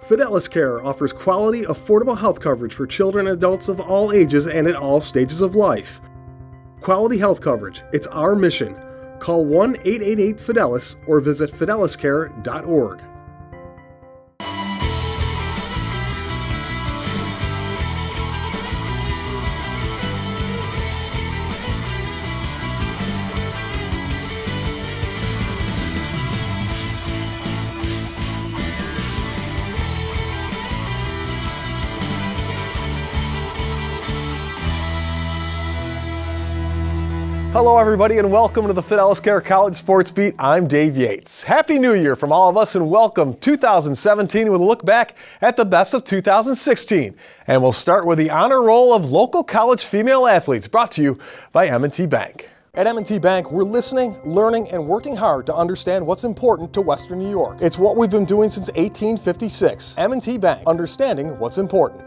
Fidelis Care offers quality, affordable health coverage for children and adults of all ages and at all stages of life. Quality health coverage, it's our mission. Call 1-888-FIDELIS or visit fideliscare.org. Hello everybody and welcome to the Fidelis Care College Sports Beat. I'm Dave Yates. Happy New Year from all of us and welcome 2017 with a look back at the best of 2016. And we'll start with the honor roll of local college female athletes brought to you by M&T Bank. At M&T Bank, we're listening, learning, and working hard to understand what's important to Western New York. It's what we've been doing since 1856. M&T Bank, understanding what's important.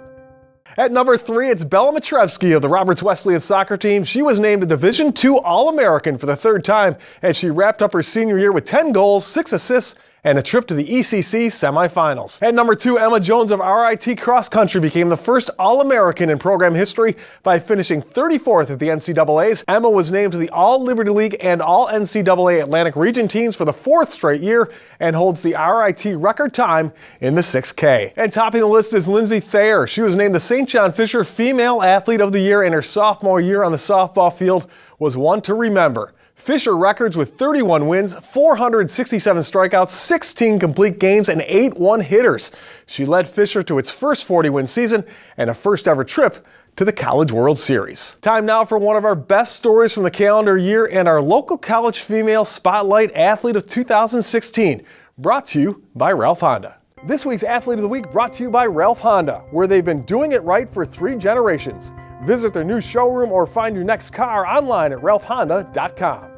At number 3, it's Bella Matrevsky of the Roberts Wesleyan soccer team. She was named a Division II All-American for the third time as she wrapped up her senior year with 10 goals, 6 assists, and a trip to the ECC semifinals. At number 2, Emma Jones of RIT Cross Country became the first All-American in program history by finishing 34th at the NCAAs. Emma was named to the All-Liberty League and All-NCAA Atlantic Region teams for the 4th straight year and holds the RIT record time in the 6K. And topping the list is Lindsay Thayer. She was named the St. John Fisher Female Athlete of the Year, and her sophomore year on the softball field was one to remember. Fisher records with 31 wins, 467 strikeouts, 16 complete games, and 8 one-hitters. She led Fisher to its first 40-win season and a first-ever trip to the College World Series. Time now for one of our best stories from the calendar year and our local college female spotlight athlete of 2016, brought to you by Ralph Honda. This week's Athlete of the Week brought to you by Ralph Honda, where they've been doing it right for 3 generations. Visit their new showroom or find your next car online at ralphhonda.com.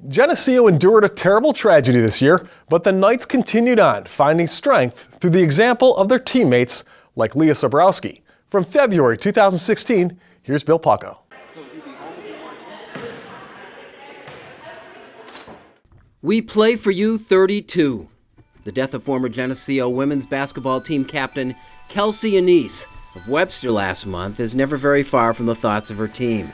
Geneseo endured a terrible tragedy this year, but the Knights continued on, finding strength through the example of their teammates like Lea Sobierski. From February 2016, here's Bill Pucko. We play for you 32. The death of former Geneseo women's basketball team captain Kelsey Anise of Webster last month is never very far from the thoughts of her team.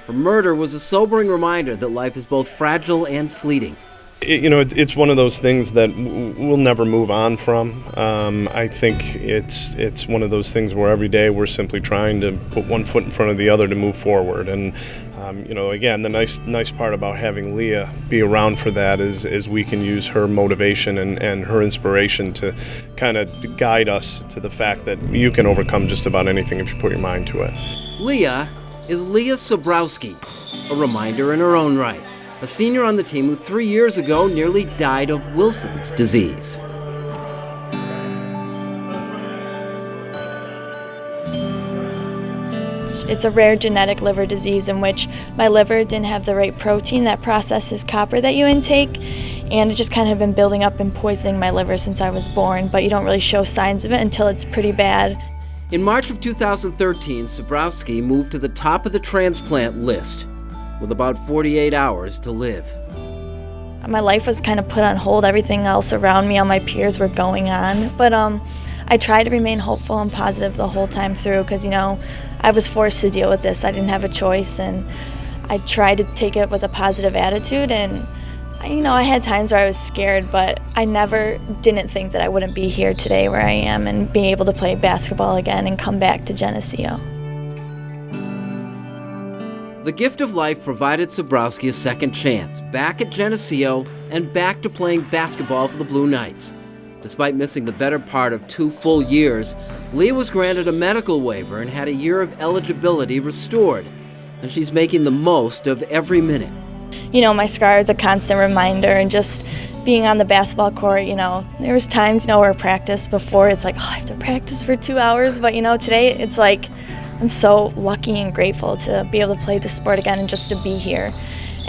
Her murder was a sobering reminder that life is both fragile and fleeting. It's one of those things that we'll never move on from. I think it's one of those things where every day we're simply trying to put one foot in front of the other to move forward. And again, the nice part about having Lea be around for that is we can use her motivation and her inspiration to kind of guide us to the fact that you can overcome just about anything if you put your mind to it. Lea is Lea Sobierski, a reminder in her own right. A senior on the team who 3 years ago nearly died of Wilson's disease. It's a rare genetic liver disease in which my liver didn't have the right protein that processes copper that you intake, and it just kind of been building up and poisoning my liver since I was born, but you don't really show signs of it until it's pretty bad. In March of 2013, Sobierski moved to the top of the transplant list with about 48 hours to live. My life was kind of put on hold. Everything else around me, all my peers were going on. But I tried to remain hopeful and positive the whole time through because, I was forced to deal with this. I didn't have a choice, and I tried to take it with a positive attitude. And, I had times where I was scared, but I never didn't think that I wouldn't be here today where I am and be able to play basketball again and come back to Geneseo. The gift of life provided Sobierski a second chance, back at Geneseo and back to playing basketball for the Blue Knights. Despite missing the better part of 2 full years, Lea was granted a medical waiver and had a year of eligibility restored, and she's making the most of every minute. My scar is a constant reminder, and just being on the basketball court, there was times, where practice before, it's like, I have to practice for 2 hours, but, today it's like, I'm so lucky and grateful to be able to play the sport again and just to be here.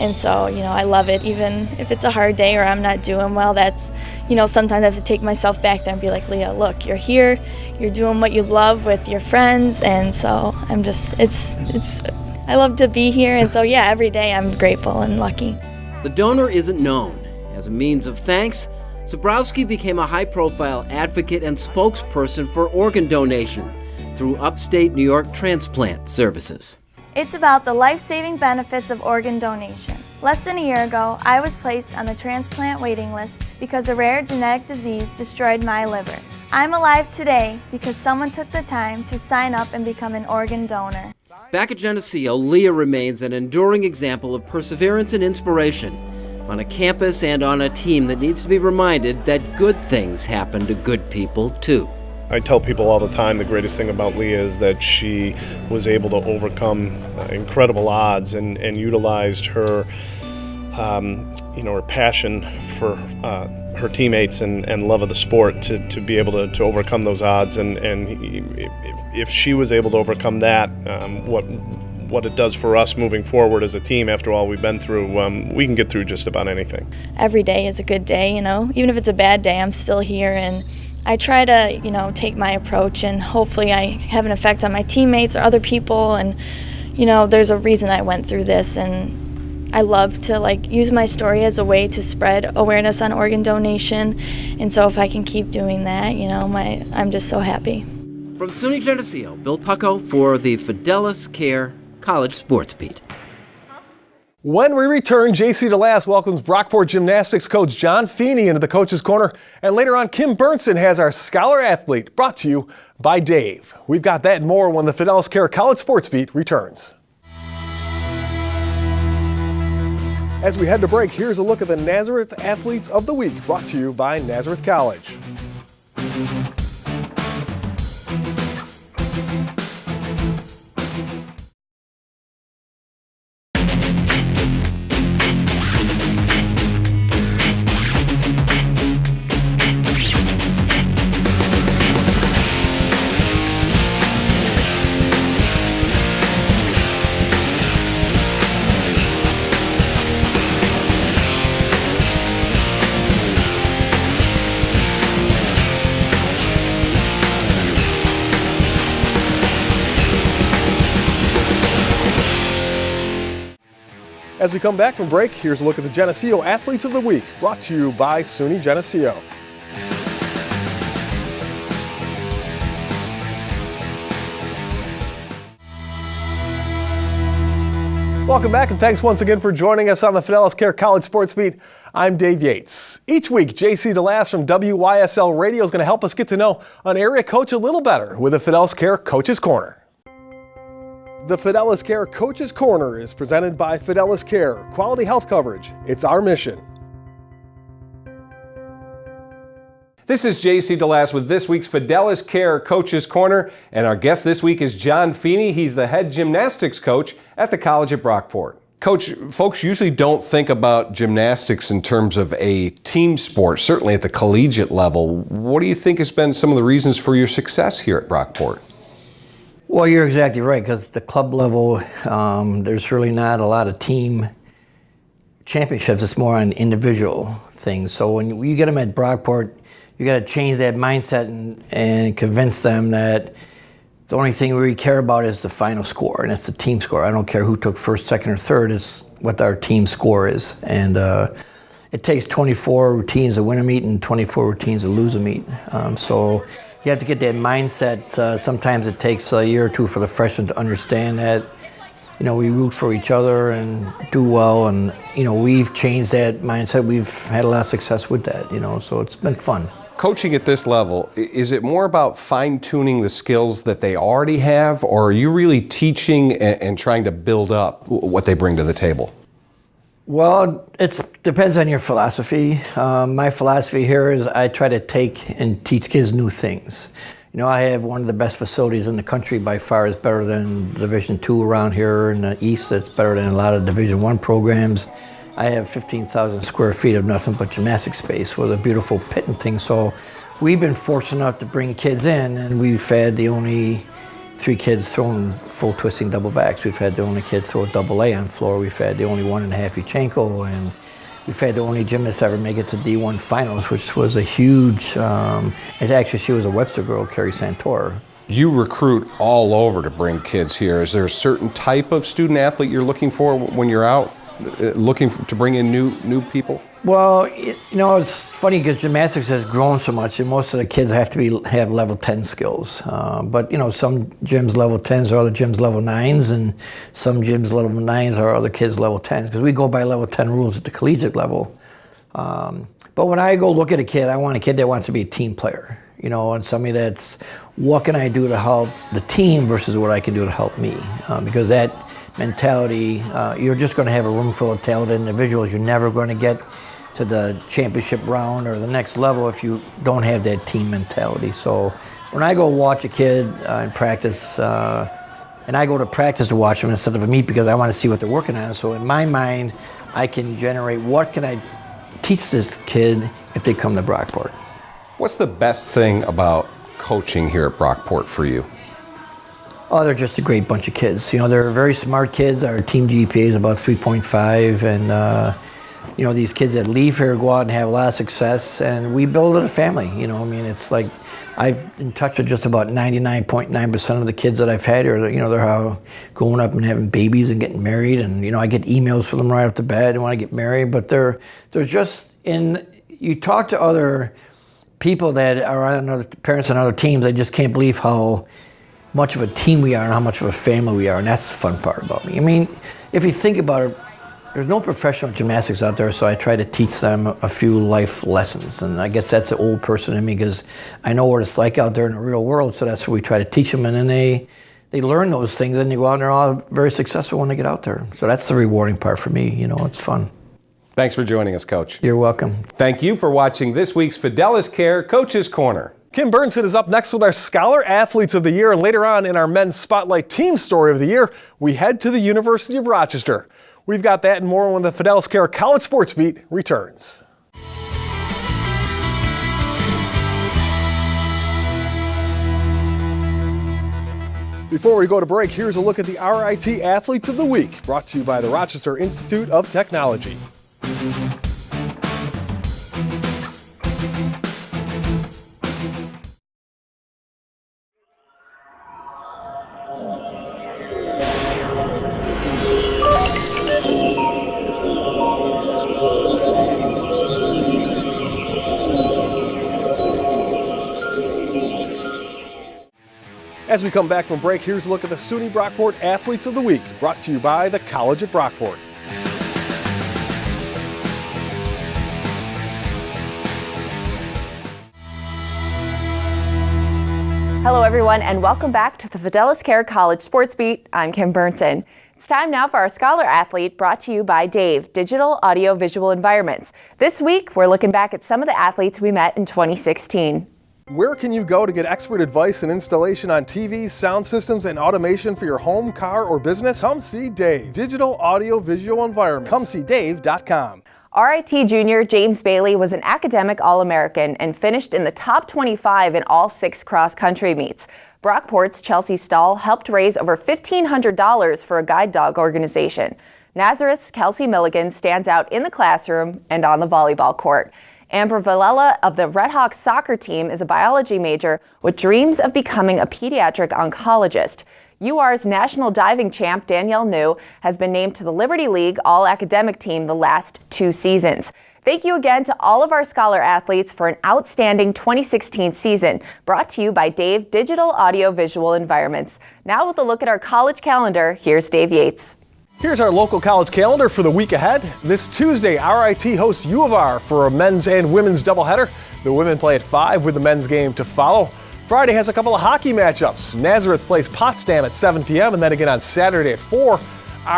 And so, I love it. Even if it's a hard day or I'm not doing well, that's, sometimes I have to take myself back there and be like, Lea, look, you're here, you're doing what you love with your friends. And so I'm just, I love to be here. And so, every day I'm grateful and lucky. The donor isn't known. As a means of thanks, Sobierski became a high-profile advocate and spokesperson for organ donation through upstate New York transplant services. It's about the life-saving benefits of organ donation. Less than a year ago, I was placed on the transplant waiting list because a rare genetic disease destroyed my liver. I'm alive today because someone took the time to sign up and become an organ donor. Back at Geneseo, Lea remains an enduring example of perseverance and inspiration on a campus and on a team that needs to be reminded that good things happen to good people too. I tell people all the time the greatest thing about Lea is that she was able to overcome incredible odds and utilized her, her passion for her teammates and love of the sport to be able to overcome those odds. And if she was able to overcome that, what it does for us moving forward as a team after all we've been through, we can get through just about anything. Every day is a good day, Even if it's a bad day, I'm still here, and I try to, take my approach, and hopefully I have an effect on my teammates or other people, and, there's a reason I went through this, and I love to, use my story as a way to spread awareness on organ donation, and so if I can keep doing that, I'm just so happy. From SUNY Geneseo, Bill Pucko for the Fidelis Care College Sports Beat. When we return, J.C. DeLass welcomes Brockport Gymnastics coach John Feeney into the Coach's Corner. And later on, Kim Bernson has our Scholar Athlete, brought to you by Dave. We've got that and more when the Fidelis Care College Sports Beat returns. As we head to break, here's a look at the Nazareth Athletes of the Week, brought to you by Nazareth College. As we come back from break, here's a look at the Geneseo Athletes of the Week, brought to you by SUNY Geneseo. Welcome back, and thanks once again for joining us on the Fidelis Care College Sports Beat. I'm Dave Yates. Each week, J.C. DeLass from WYSL Radio is going to help us get to know an area coach a little better with the Fidelis Care Coach's Corner. The Fidelis Care Coach's Corner is presented by Fidelis Care, quality health coverage. It's our mission. This is J.C. DeLass with this week's Fidelis Care Coach's Corner, and our guest this week is John Feeney. He's the head gymnastics coach at the college at Brockport. Coach, folks usually don't think about gymnastics in terms of a team sport, certainly at the collegiate level. What do you think has been some of the reasons for your success here at Brockport? Well, you're exactly right, because at the club level, there's really not a lot of team championships. It's more on individual things. So when you get them at Brockport, you got to change that mindset and convince them that the only thing we really care about is the final score, and it's the team score. I don't care who took first, second, or third. It's what our team score is. And it takes 24 routines to win a meet and 24 routines to lose a meet. So you have to get that mindset. Sometimes it takes a year or two for the freshmen to understand that, we root for each other and do well. And, we've changed that mindset. We've had a lot of success with that, so it's been fun. Coaching at this level, is it more about fine-tuning the skills that they already have, or are you really teaching and trying to build up what they bring to the table? Well, it depends on your philosophy. My philosophy here is I try to take and teach kids new things. I have one of the best facilities in the country by far. It's better than Division II around here in the East. It's better than a lot of Division I programs. I have 15,000 square feet of nothing but gymnastics space with a beautiful pit and things. So we've been fortunate enough to bring kids in, and we've had the only 3 kids throwing full twisting double backs. We've had the only kid throw a double A on floor. We've had the only 1.5 Yachenko, and we've had the only gymnast ever make it to D1 finals, which was a huge, actually she was a Webster girl, Carrie Santor. You recruit all over to bring kids here. Is there a certain type of student athlete you're looking for when you're out? looking to bring in new people? Well, it's funny because gymnastics has grown so much, and most of the kids have level 10 skills. But some gyms level 10s are other gyms level 9s, and some gyms level 9s are other kids level 10s, because we go by level 10 rules at the collegiate level. But when I go look at a kid, I want a kid that wants to be a team player, and somebody that's, what can I do to help the team versus what I can do to help me? Because that mentality, you're just going to have a room full of talented individuals. You're never going to get to the championship round or the next level if you don't have that team mentality. So when I go watch a kid in practice, and I go to practice to watch them instead of a meet because I want to see what they're working on. So in my mind, I can generate, what can I teach this kid if they come to Brockport? What's the best thing about coaching here at Brockport for you? Oh, they're just a great bunch of kids. They're very smart kids. Our team GPA is about 3.5, and these kids that leave here go out and have a lot of success, and we build a family. It's like I've in touch with just about 99.9% of the kids that I've had here. They're all growing up and having babies and getting married, and I get emails from them right off the bat and want to get married. But they're just you talk to other people that are on other parents on other teams, they just can't believe how much of a team we are and how much of a family we are, and that's the fun part about me. If you think about it, there's no professional gymnastics out there, so I try to teach them a few life lessons, and I guess that's the old person in me, because I know what it's like out there in the real world, so that's what we try to teach them, and then they learn those things, and they go out and they're all very successful when they get out there. So that's the rewarding part for me, it's fun. Thanks for joining us, Coach. You're welcome. Thank you for watching this week's Fidelis Care Coach's Corner. Kim Burnson is up next with our Scholar Athletes of the Year, and later on in our Men's Spotlight Team Story of the Year, we head to the University of Rochester. We've got that and more when the Fidelis Care College Sports Beat returns. Before we go to break, here's a look at the RIT Athletes of the Week, brought to you by the Rochester Institute of Technology. As we come back from break, here's a look at the SUNY Brockport Athletes of the Week, brought to you by the College at Brockport. Hello everyone, and welcome back to the Fidelis Care College Sports Beat. I'm Kim Burnson. It's time now for our Scholar Athlete, brought to you by Dave, Digital Audio Visual Environments. This week, we're looking back at some of the athletes we met in 2016. Where can you go to get expert advice and installation on TVs, sound systems, and automation for your home, car, or business? Come see Dave, Digital Audio Visual Environments. Come see Dave.com. RIT junior James Bailey was an academic All-American and finished in the top 25 in all 6 cross-country meets. Brockport's Chelsea Stahl helped raise over $1,500 for a guide dog organization. Nazareth's Kelsey Milligan stands out in the classroom and on the volleyball court. Amber Villela of the Red Hawks soccer team is a biology major with dreams of becoming a pediatric oncologist. UR's national diving champ Danielle New has been named to the Liberty League All-Academic Team the last 2 seasons. Thank you again to all of our Scholar Athletes for an outstanding 2016 season, brought to you by Dave Digital Audio Visual Environments. Now with a look at our college calendar, here's Dave Yates. Here's our local college calendar for the week ahead. This Tuesday, RIT hosts U of R for a men's and women's doubleheader. The women play at 5 with the men's game to follow. Friday has a couple of hockey matchups. Nazareth plays Potsdam at 7 p.m. and then again on Saturday at 4.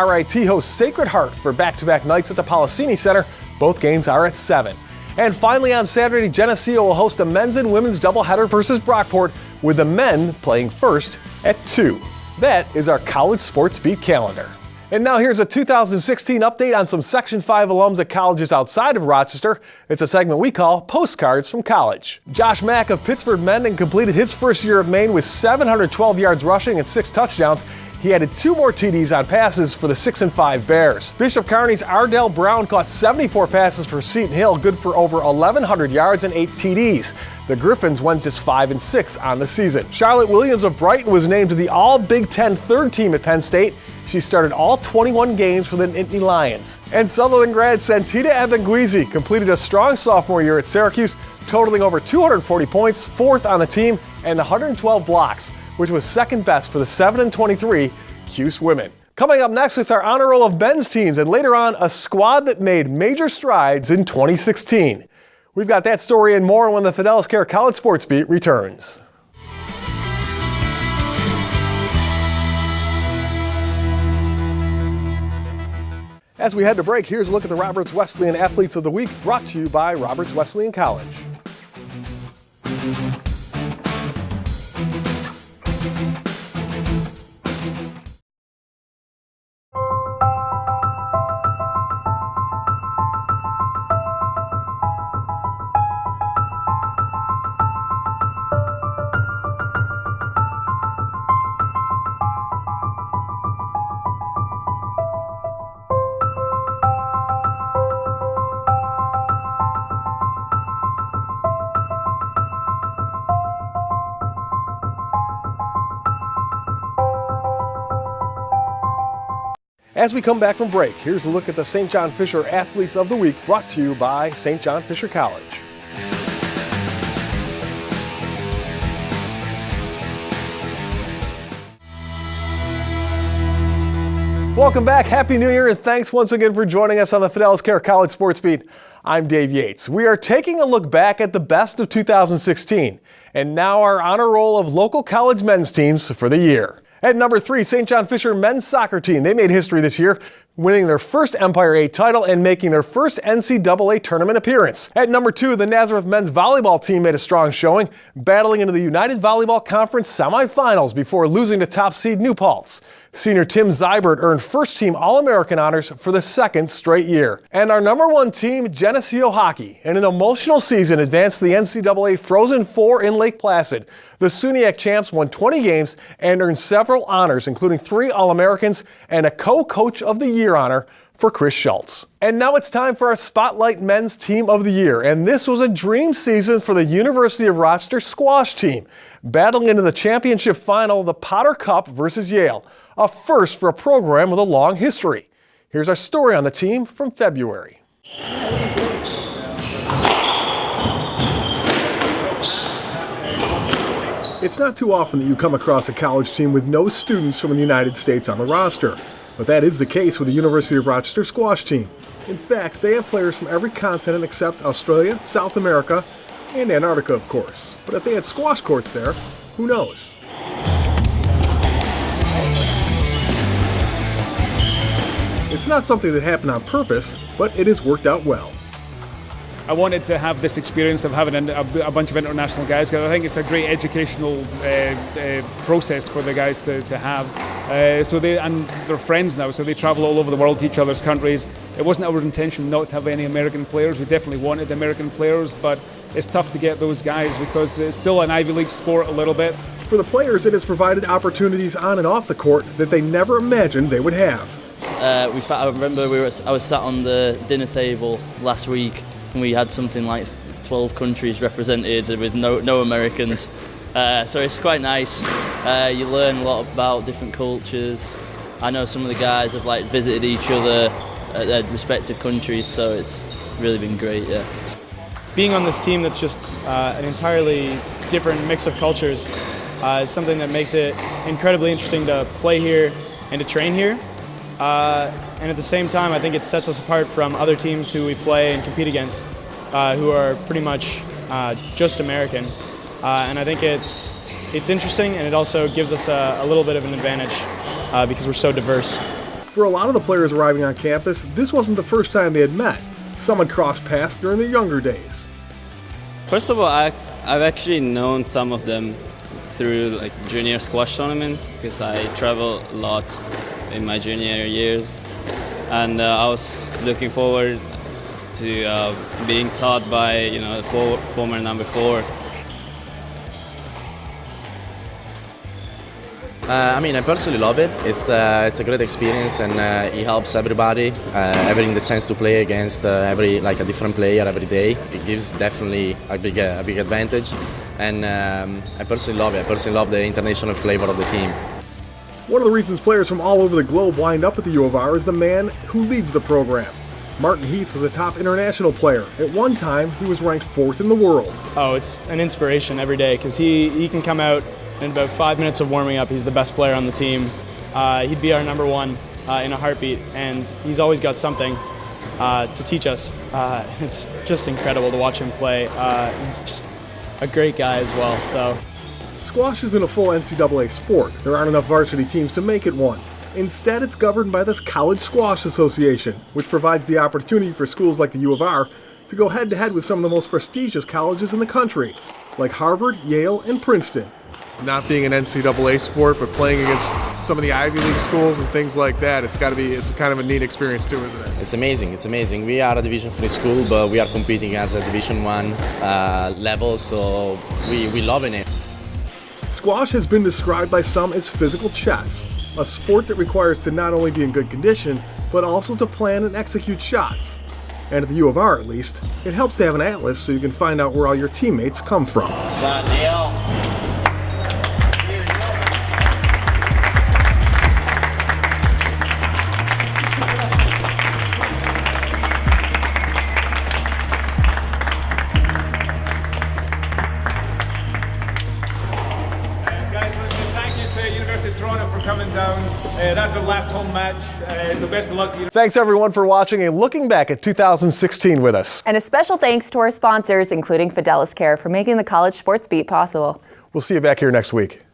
RIT hosts Sacred Heart for back-to-back nights at the Policini Center. Both games are at 7. And finally on Saturday, Geneseo will host a men's and women's doubleheader versus Brockport, with the men playing first at 2. That is our College Sports Beat calendar. And now here's a 2016 update on some Section 5 alums at colleges outside of Rochester. It's a segment we call Postcards from College. Josh Mack of Pittsford Mendon completed his first year at Maine with 712 yards rushing and 6 touchdowns. He added 2 more TDs on passes for the 6-5 Bears. Bishop Kearney's Ardell Brown caught 74 passes for Seton Hill, good for over 1,100 yards and 8 TDs. The Griffins went just 5-6 on the season. Charlotte Williams of Brighton was named to the All-Big Ten third team at Penn State. She started all 21 games for the Nittany Lions. And Sutherland grad Santita Ebenguizi completed a strong sophomore year at Syracuse, totaling over 240 points, 4th on the team, and 112 blocks, which was second best for the 7-23 Cuse women. Coming up next, it's our honor roll of men's teams, and later on, a squad that made major strides in 2016. We've got that story and more when the Fidelis Care College Sports Beat returns. As we head to break, here's a look at the Roberts Wesleyan Athletes of the Week, brought to you by Roberts Wesleyan College. As we come back from break, here's a look at the St. John Fisher Athletes of the Week, brought to you by St. John Fisher College. Welcome back. Happy New Year, and thanks once again for joining us on the Fidelis Care College Sports Beat. I'm Dave Yates. We are taking a look back at the best of 2016, and now our honor roll of local college men's teams for the year. At number 3, St. John Fisher men's soccer team. They made history this year, winning their first Empire 8 title and making their first NCAA tournament appearance. At number 2, the Nazareth men's volleyball team made a strong showing, battling into the United Volleyball Conference semifinals before losing to top seed New Paltz. Senior Tim Zybert earned first-team All-American honors for the 2nd straight year. And our number 1 team, Geneseo Hockey, in an emotional season advanced to the NCAA Frozen Four in Lake Placid. The SUNY champs won 20 games and earned several honors, including 3 All-Americans and a Co-Coach of the Year honor for Chris Schultz. And now it's time for our Spotlight Men's Team of the Year, and this was a dream season for the University of Rochester Squash Team, battling into the championship final of the Potter Cup versus Yale, a first for a program with a long history. Here's our story on the team from February. It's not too often that you come across a college team with no students from the United States on the roster, but that is the case with the University of Rochester Squash Team. In fact, they have players from every continent except Australia, South America, and Antarctica, of course. But if they had squash courts there, who knows? It's not something that happened on purpose, but it has worked out well. I wanted to have this experience of having a bunch of international guys, because I think it's a great educational process for the guys to have. So they're friends now, so they travel all over the world to each other's countries. It wasn't our intention not to have any American players. We definitely wanted American players, but it's tough to get those guys because it's still an Ivy League sport a little bit. For the players, it has provided opportunities on and off the court that they never imagined they would have. I remember I was sat on the dinner table last week, and we had something like 12 countries represented with no Americans. So it's quite nice. You learn a lot about different cultures. I know some of the guys have visited each other at their respective countries, so it's really been great. Yeah. Being on this team that's just an entirely different mix of cultures is something that makes it incredibly interesting to play here and to train here. And at the same time, I think it sets us apart from other teams who we play and compete against, who are pretty much just American. And I think it's interesting, and it also gives us a little bit of an advantage because we're so diverse. For a lot of the players arriving on campus, this wasn't the first time they had met. Some had crossed paths during their younger days. First of all, I've actually known some of them through junior squash tournaments, because I travel a lot in my junior years, and I was looking forward to being taught by former number 4. I personally love it. It's a great experience, and it helps everybody having the chance to play against a different player every day. It gives definitely a big advantage, and I personally love it. I personally love the international flavor of the team. One of the reasons players from all over the globe wind up at the U of R is the man who leads the program. Martin Heath was a top international player. At one time, he was ranked 4th in the world. Oh, it's an inspiration every day because he can come out in about 5 minutes of warming up. He's the best player on the team. He'd be our number one in a heartbeat, and he's always got something to teach us. It's just incredible to watch him play. He's just a great guy as well. So, squash isn't a full NCAA sport. There aren't enough varsity teams to make it one. Instead, it's governed by this College Squash Association, which provides the opportunity for schools like the U of R to go head-to-head with some of the most prestigious colleges in the country, like Harvard, Yale, and Princeton. Not being an NCAA sport, but playing against some of the Ivy League schools and things like that, it's kind of a neat experience too, isn't it? It's amazing. It's amazing. We are a Division 3 school, but we are competing as a Division 1 level, so we loving it. Squash has been described by some as physical chess, a sport that requires to not only be in good condition, but also to plan and execute shots. And at the U of R, at least, it helps to have an atlas so you can find out where all your teammates come from. Coming down. That's our last home match, so best of luck to you. Thanks everyone for watching and looking back at 2016 with us. And a special thanks to our sponsors, including Fidelis Care, for making the College Sports Beat possible. We'll see you back here next week.